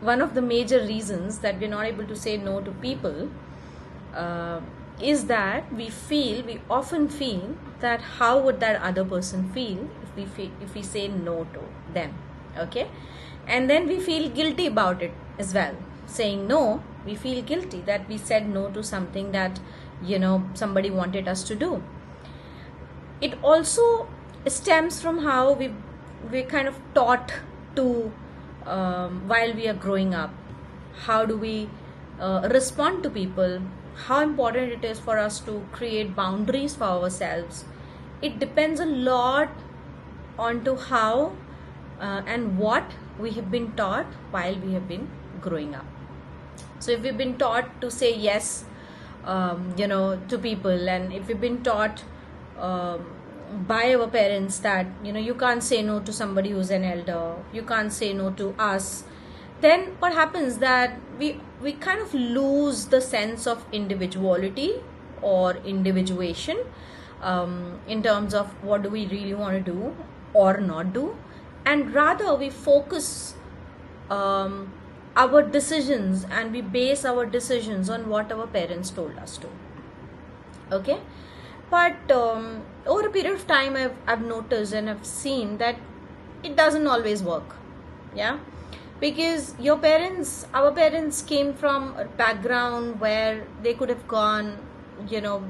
one of the major reasons that we're not able to say no to people is that we often feel that how would that other person feel if we say no to them. Okay, and then we feel guilty about it as well. Saying no, we feel guilty that we said no to something that somebody wanted us to do. It also stems from how we're kind of taught to while we are growing up. How do we respond to people? How important it is for us to create boundaries for ourselves. It depends a lot onto how and what we have been taught while we have been growing up. So if we've been taught to say yes to people, and if we've been taught by our parents that you can't say no to somebody who's an elder, you can't say no to us, then what happens that we kind of lose the sense of individuality or individuation in terms of what do we really want to do or not do, and rather we focus our decisions and we base our decisions on what our parents told us to. Okay, but over a period of time I've noticed and I've seen that it doesn't always work. Yeah, because our parents came from a background where they could have gone,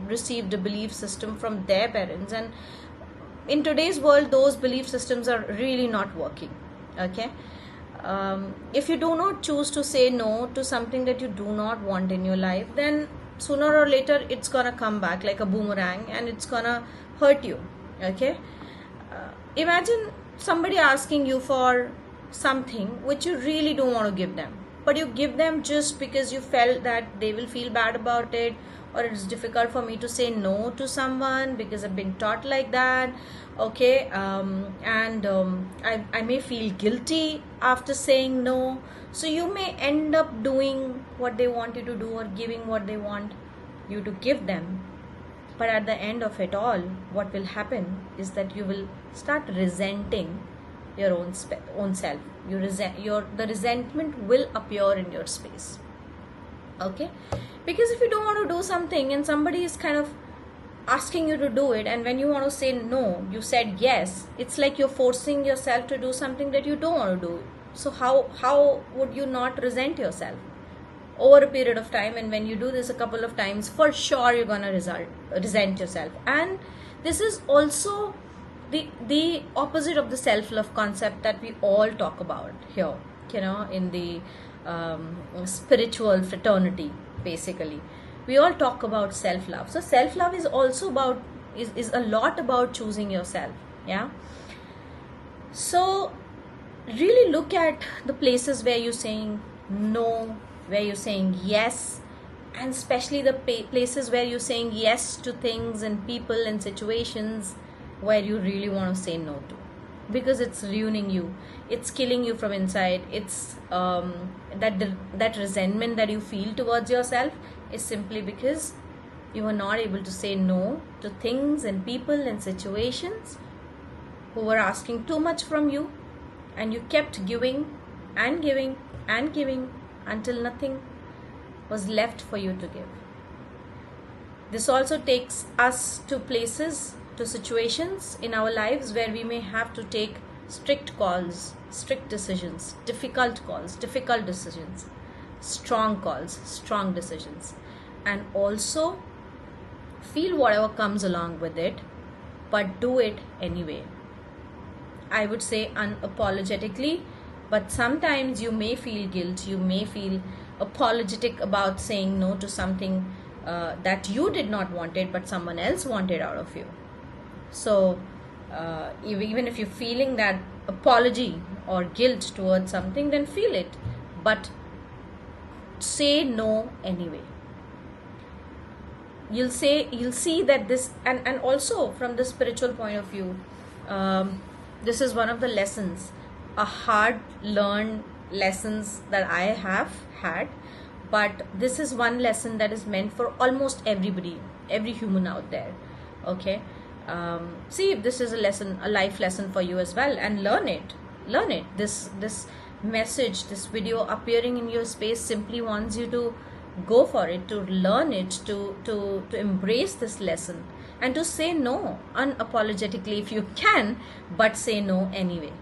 received a belief system from their parents, and in today's world those belief systems are really not working. Okay, if you do not choose to say no to something that you do not want in your life, then sooner or later it's gonna come back like a boomerang and it's gonna hurt you. Okay, imagine somebody asking you for something which you really don't want to give them, but you give them just because you felt that they will feel bad about it, or it's difficult for me to say no to someone because I've been taught like that. Okay, and I may feel guilty after saying no, so you may end up doing what they want you to do or giving what they want you to give them. But at the end of it all, what will happen is that you will start resenting your own self. The resentment will appear in your space. Okay, because if you don't want to do something and somebody is kind of asking you to do it, and when you want to say no, you said yes, it's like you're forcing yourself to do something that you don't want to do. So how would you not resent yourself over a period of time? And when you do this a couple of times, for sure you're gonna resent yourself. And this is also the opposite of the self-love concept that we all talk about here, in the spiritual fraternity. Basically, we all talk about self-love. So self-love is also about is a lot about choosing yourself. Yeah, so really look at the places where you're saying no, where you're saying yes, and especially the places where you're saying yes to things and people and situations where you really want to say no to, because it's ruining you, it's killing you from inside. It's that resentment that you feel towards yourself is simply because you were not able to say no to things and people and situations who were asking too much from you, and you kept giving and giving and giving until nothing was left for you to give. This also takes us to places, to situations in our lives where we may have to take strict calls, strict decisions, difficult calls, difficult decisions, strong calls, strong decisions, and also feel whatever comes along with it, but do it anyway. I would say unapologetically, but sometimes you may feel guilt, you may feel apologetic about saying no to something that you did not want it, but someone else wanted out of you. So even if you're feeling that apology or guilt towards something, then feel it, but say no anyway. You'll see that this, and also from the spiritual point of view, this is one of the lessons, a hard learned lessons that I have had, but this is one lesson that is meant for almost everybody, every human out there. Okay, see if this is a life lesson for you as well, and learn it. This message, this video appearing in your space simply wants you to go for it, to learn it, to embrace this lesson, and to say no unapologetically if you can, but say no anyway.